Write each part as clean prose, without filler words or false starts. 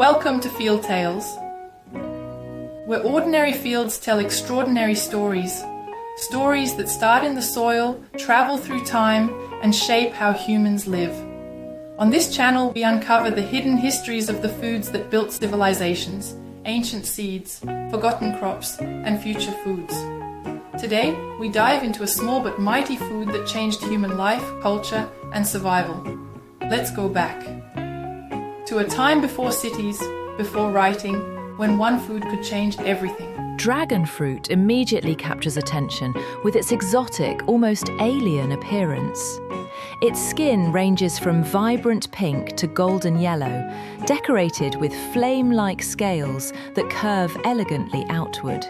Welcome to Field Tales, where ordinary fields tell extraordinary stories. Stories that start in the soil, travel through time, and shape how humans live. On this channel, we uncover the hidden histories of the foods that built civilizations, ancient seeds, forgotten crops, and future foods. Today, we dive into a small but mighty food that changed human life, culture, and survival. Let's go back to a time before cities, before writing, when one food could change everything. Dragon fruit immediately captures attention with its exotic, almost alien appearance. Its skin ranges from vibrant pink to golden yellow, decorated with flame-like scales that curve elegantly outward.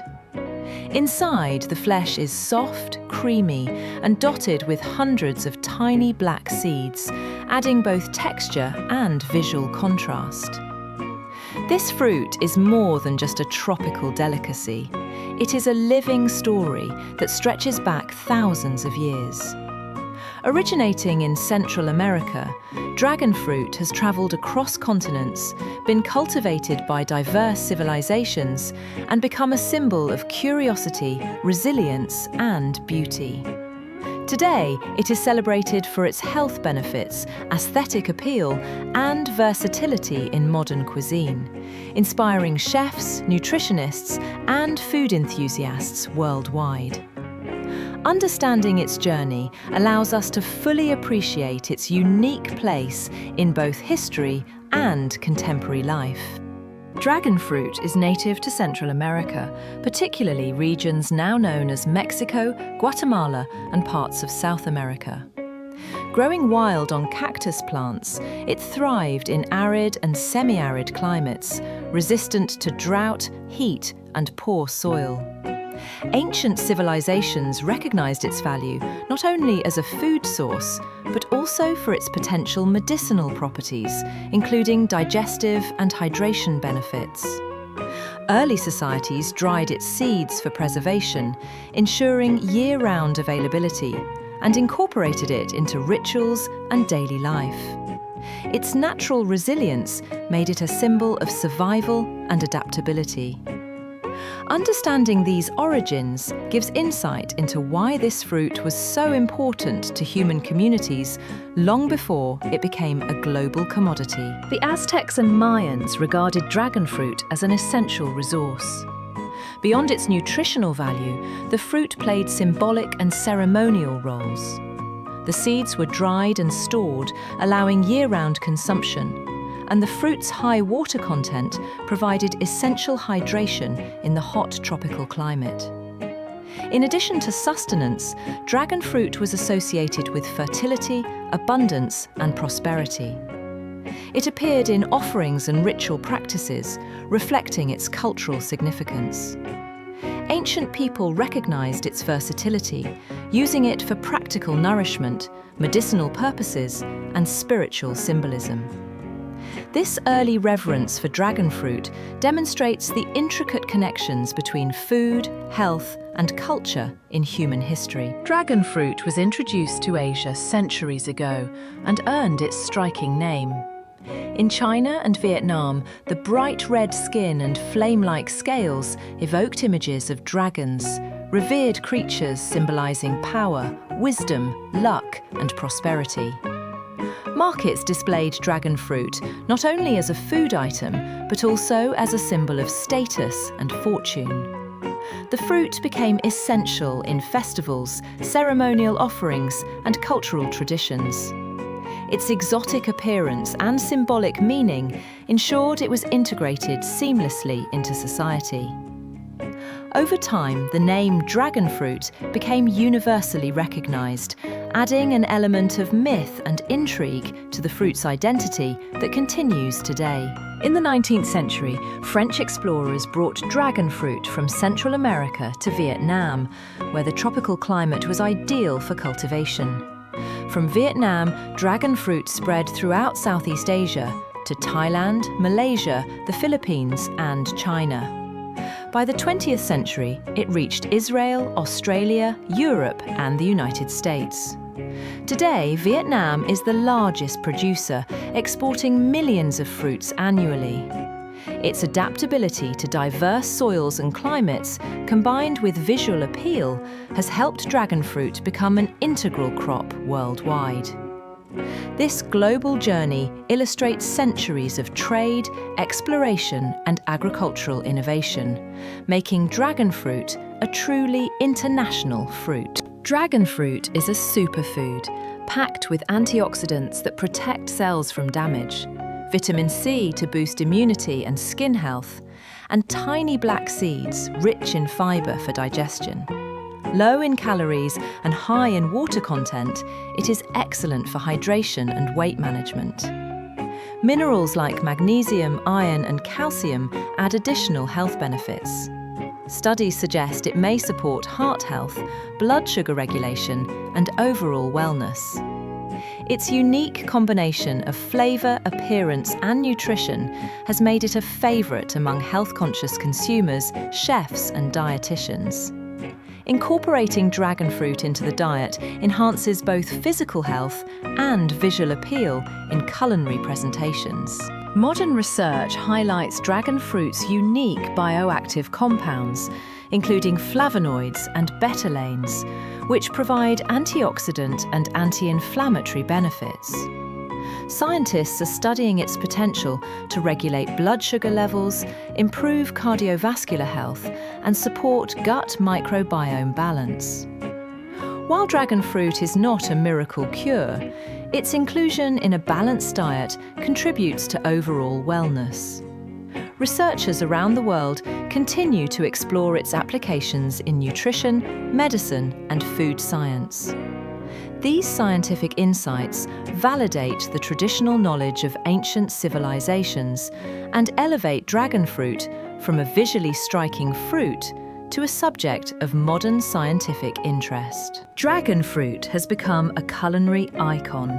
Inside, the flesh is soft, creamy, and dotted with hundreds of tiny black seeds, adding both texture and visual contrast. This fruit is more than just a tropical delicacy. It is a living story that stretches back thousands of years. Originating in Central America, dragon fruit has travelled across continents, been cultivated by diverse civilizations, and become a symbol of curiosity, resilience, and beauty. Today, it is celebrated for its health benefits, aesthetic appeal, and versatility in modern cuisine, inspiring chefs, nutritionists, and food enthusiasts worldwide. Understanding its journey allows us to fully appreciate its unique place in both history and contemporary life. Dragon fruit is native to Central America, particularly regions now known as Mexico, Guatemala, and parts of South America. Growing wild on cactus plants, it thrived in arid and semi-arid climates, resistant to drought, heat, and poor soil. Ancient civilizations recognized its value not only as a food source, but also for its potential medicinal properties, including digestive and hydration benefits. Early societies dried its seeds for preservation, ensuring year-round availability, and incorporated it into rituals and daily life. Its natural resilience made it a symbol of survival and adaptability. Understanding these origins gives insight into why this fruit was so important to human communities long before it became a global commodity. The Aztecs and Mayans regarded dragon fruit as an essential resource. Beyond its nutritional value, the fruit played symbolic and ceremonial roles. The seeds were dried and stored, allowing year-round consumption, and the fruit's high water content provided essential hydration in the hot tropical climate. In addition to sustenance, dragon fruit was associated with fertility, abundance, and prosperity. It appeared in offerings and ritual practices, reflecting its cultural significance. Ancient people recognized its versatility, using it for practical nourishment, medicinal purposes, and spiritual symbolism. This early reverence for dragon fruit demonstrates the intricate connections between food, health, and culture in human history. Dragon fruit was introduced to Asia centuries ago and earned its striking name. In China and Vietnam, the bright red skin and flame-like scales evoked images of dragons, revered creatures symbolizing power, wisdom, luck, and prosperity. Markets displayed dragon fruit not only as a food item, but also as a symbol of status and fortune. The fruit became essential in festivals, ceremonial offerings, and cultural traditions. Its exotic appearance and symbolic meaning ensured it was integrated seamlessly into society. Over time, the name dragon fruit became universally recognized, adding an element of myth and intrigue to the fruit's identity that continues today. In the 19th century, French explorers brought dragon fruit from Central America to Vietnam, where the tropical climate was ideal for cultivation. From Vietnam, dragon fruit spread throughout Southeast Asia to Thailand, Malaysia, the Philippines, and China. By the 20th century, it reached Israel, Australia, Europe, and the United States. Today, Vietnam is the largest producer, exporting millions of fruits annually. Its adaptability to diverse soils and climates, combined with visual appeal, has helped dragon fruit become an integral crop worldwide. This global journey illustrates centuries of trade, exploration, and agricultural innovation, making dragon fruit a truly international fruit. Dragon fruit is a superfood, packed with antioxidants that protect cells from damage, vitamin C to boost immunity and skin health, and tiny black seeds rich in fibre for digestion. Low in calories and high in water content, it is excellent for hydration and weight management. Minerals like magnesium, iron, and calcium add additional health benefits. Studies suggest it may support heart health, blood sugar regulation, and overall wellness. Its unique combination of flavour, appearance, and nutrition has made it a favourite among health-conscious consumers, chefs, and dietitians. Incorporating dragon fruit into the diet enhances both physical health and visual appeal in culinary presentations. Modern research highlights dragon fruit's unique bioactive compounds, including flavonoids and betalains, which provide antioxidant and anti-inflammatory benefits. Scientists are studying its potential to regulate blood sugar levels, improve cardiovascular health, and support gut microbiome balance. While dragon fruit is not a miracle cure, its inclusion in a balanced diet contributes to overall wellness. Researchers around the world continue to explore its applications in nutrition, medicine, and food science. These scientific insights validate the traditional knowledge of ancient civilizations and elevate dragon fruit from a visually striking fruit to a subject of modern scientific interest. Dragon fruit has become a culinary icon.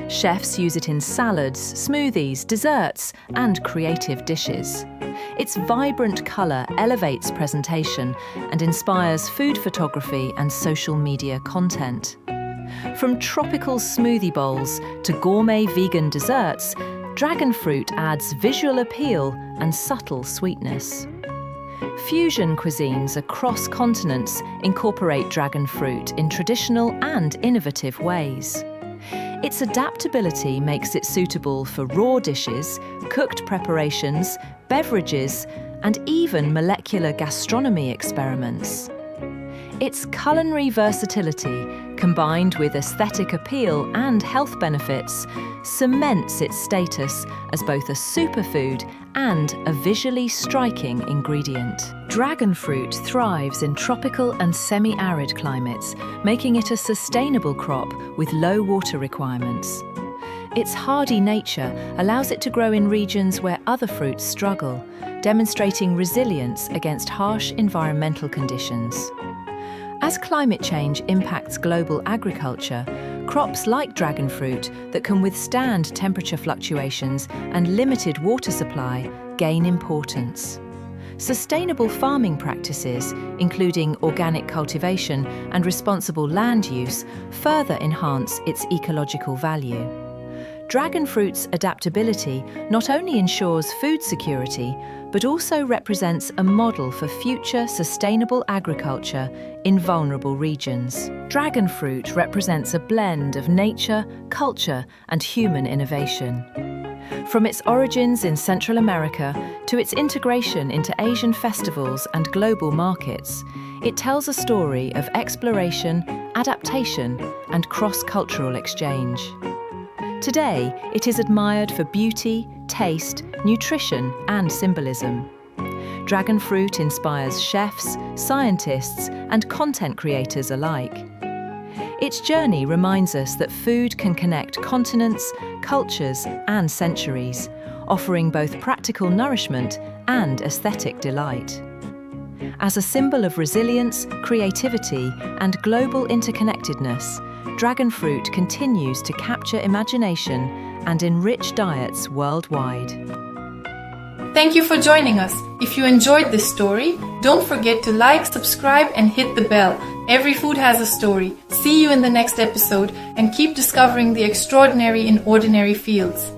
Chefs use it in salads, smoothies, desserts, and creative dishes. Its vibrant colour elevates presentation and inspires food photography and social media content. From tropical smoothie bowls to gourmet vegan desserts, dragon fruit adds visual appeal and subtle sweetness. Fusion cuisines across continents incorporate dragon fruit in traditional and innovative ways. Its adaptability makes it suitable for raw dishes, cooked preparations, beverages, and even molecular gastronomy experiments. Its culinary versatility, combined with aesthetic appeal and health benefits, cements its status as both a superfood and a visually striking ingredient. Dragon fruit thrives in tropical and semi-arid climates, making it a sustainable crop with low water requirements. Its hardy nature allows it to grow in regions where other fruits struggle, demonstrating resilience against harsh environmental conditions. As climate change impacts global agriculture, crops like dragon fruit that can withstand temperature fluctuations and limited water supply gain importance. Sustainable farming practices, including organic cultivation and responsible land use, further enhance its ecological value. Dragon fruit's adaptability not only ensures food security, but also represents a model for future sustainable agriculture in vulnerable regions. Dragon fruit represents a blend of nature, culture, and human innovation. From its origins in Central America to its integration into Asian festivals and global markets, it tells a story of exploration, adaptation, and cross-cultural exchange. Today, it is admired for beauty, taste, nutrition, and symbolism. Dragon fruit inspires chefs, scientists, and content creators alike. Its journey reminds us that food can connect continents, cultures, and centuries, offering both practical nourishment and aesthetic delight. As a symbol of resilience, creativity, and global interconnectedness, dragon fruit continues to capture imagination and enrich diets worldwide. Thank you for joining us. If you enjoyed this story, don't forget to like, subscribe, and hit the bell. Every food has a story. See you in the next episode, and keep discovering the extraordinary in ordinary fields.